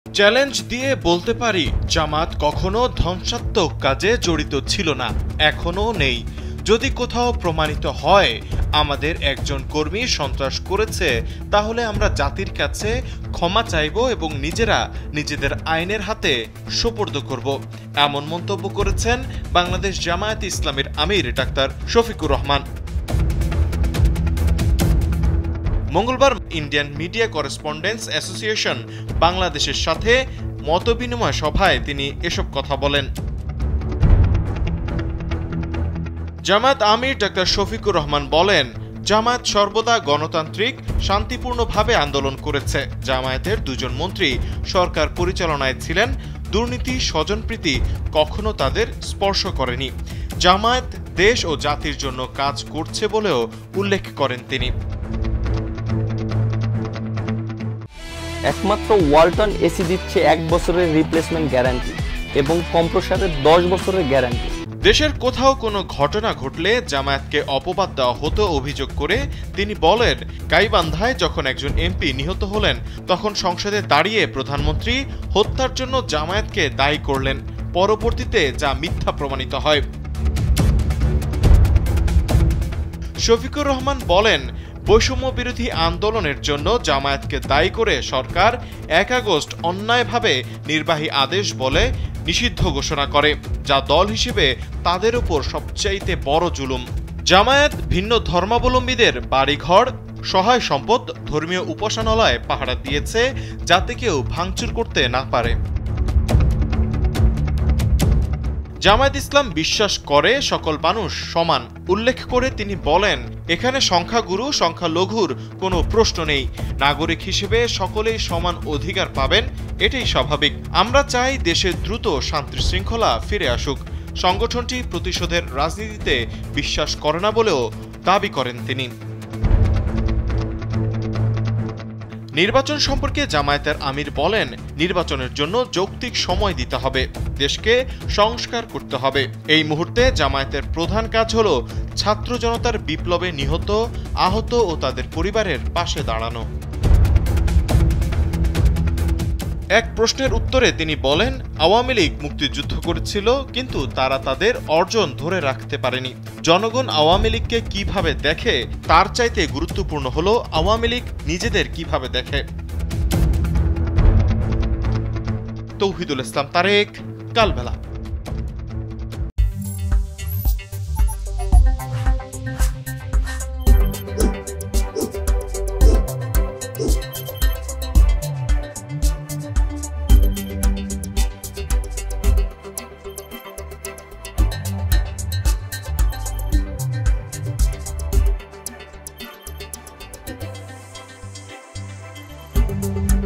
Challenge দিয়ে বলতে পারি, জামাত কখনো ধ্বংসাত্মক কাজে জড়িত ছিল না, এখনো নেই। যদি কোথাও প্রমাণিত হয় আমাদের একজন কর্মী সন্ত্রাস করেছে, তাহলে আমরা জাতির কাছে ক্ষমা চাইব এবং নিজেদের আইনের হাতে সোপর্দ করব। এমন মন্তব্য করেছেন বাংলাদেশ জামায়াতে ইসলামীর আমির ডাক্তার শফিকুর রহমান। মঙ্গলবার ইন্ডিয়ান মিডিয়া করেসপন্ডেন্টস অ্যাসোসিয়েশন বাংলাদেশের সাথে মতবিনিময় সভায় তিনি এসব কথা বলেন। জামায়াত আমির ডাক্তার শফিকুর রহমান বলেন, জামায়াত সর্বদা গণতান্ত্রিক শান্তিপূর্ণভাবে আন্দোলন করেছে। জামায়াতের দুজন মন্ত্রী সরকার পরিচালনায় ছিলেন, দুর্নীতি স্বজনপ্রীতি কখনো তাদের স্পর্শ করেনি। জামায়াত দেশ ও জাতির জন্য কাজ করছে বলেও উল্লেখ করেন তিনি। একমাত্র ওয়ালটন এসি দিচ্ছে 1 বছরের রিপ্লেসমেন্ট গ্যারান্টি এবং কম্প্রেসারের 10 বছরের গ্যারান্টি। দেশের কোথাও কোনো ঘটনা ঘটলে জামায়াতকে অপবাদ দেওয়া হতো অভিযোগ করে তিনি বলেন, গাইবান্ধায় যখন একজন এমপি নিহত হলেন তখন সংসদে দাঁড়িয়ে প্রধানমন্ত্রী হত্যার জন্য জামায়াতকে দায়ী করলেন, পরবর্তীতে যা মিথ্যা প্রমাণিত হয়। শফিকুর রহমান বলেন, বৈষম্য বিরোধী আন্দোলনের জন্য জামায়াতকে দায়ী করে সরকার 1 আগস্ট অন্যায়ভাবে নির্বাহী আদেশ বলে নিষিদ্ধ ঘোষণা করে, যা দল হিসেবে তাদের উপর সবচাইতে বড় জুলুম। জামায়াত ভিন্ন ধর্মাবলম্বীদের বাড়িঘর, সহায় সম্পদ, ধর্মীয় উপাসনালয়ে পাহারা দিয়েছে যাতে কেউ ভাঙচুর করতে না পারে। জামায়াত ইসলাম বিশ্বাস করে সকল মানুষ সমান উল্লেখ করে তিনি বলেন, এখানে সংখ্যাগুরু সংখ্যালঘুর কোনো প্রশ্ন নেই। নাগরিক হিসেবে সকলেই সমান অধিকার পাবেন, এটাই স্বাভাবিক। আমরা চাই দেশে দ্রুত শান্তি শৃঙ্খলা ফিরে আসুক। সংগঠনটি প্রতিশোধের রাজনীতিতে বিশ্বাস করে না বলেও দাবি করেন তিনি। নির্বাচন সম্পর্কে জামায়াতের আমির বলেন, নির্বাচনের জন্য যৌক্তিক সময় দিতে হবে, দেশকে সংস্কার করতে হবে। এই মুহূর্তে জামায়াতের প্রধান কাজ হলো ছাত্র জনতার বিপ্লবে নিহত, আহত ও তাদের পরিবারের পাশে দাঁড়ানো। এক প্রশ্নের উত্তরে তিনি বলেন, আওয়ামী লীগ মুক্তিযুদ্ধ করেছিল, কিন্তু তারা তাদের অর্জন ধরে রাখতে পারেনি। জনগণ আওয়ামী লীগকে কিভাবে দেখে তার চাইতে গুরুত্বপূর্ণ হলো আওয়ামী লীগ নিজেদের কিভাবে দেখে। তৌহিদুল ইসলাম তারেক, কালবেলা। you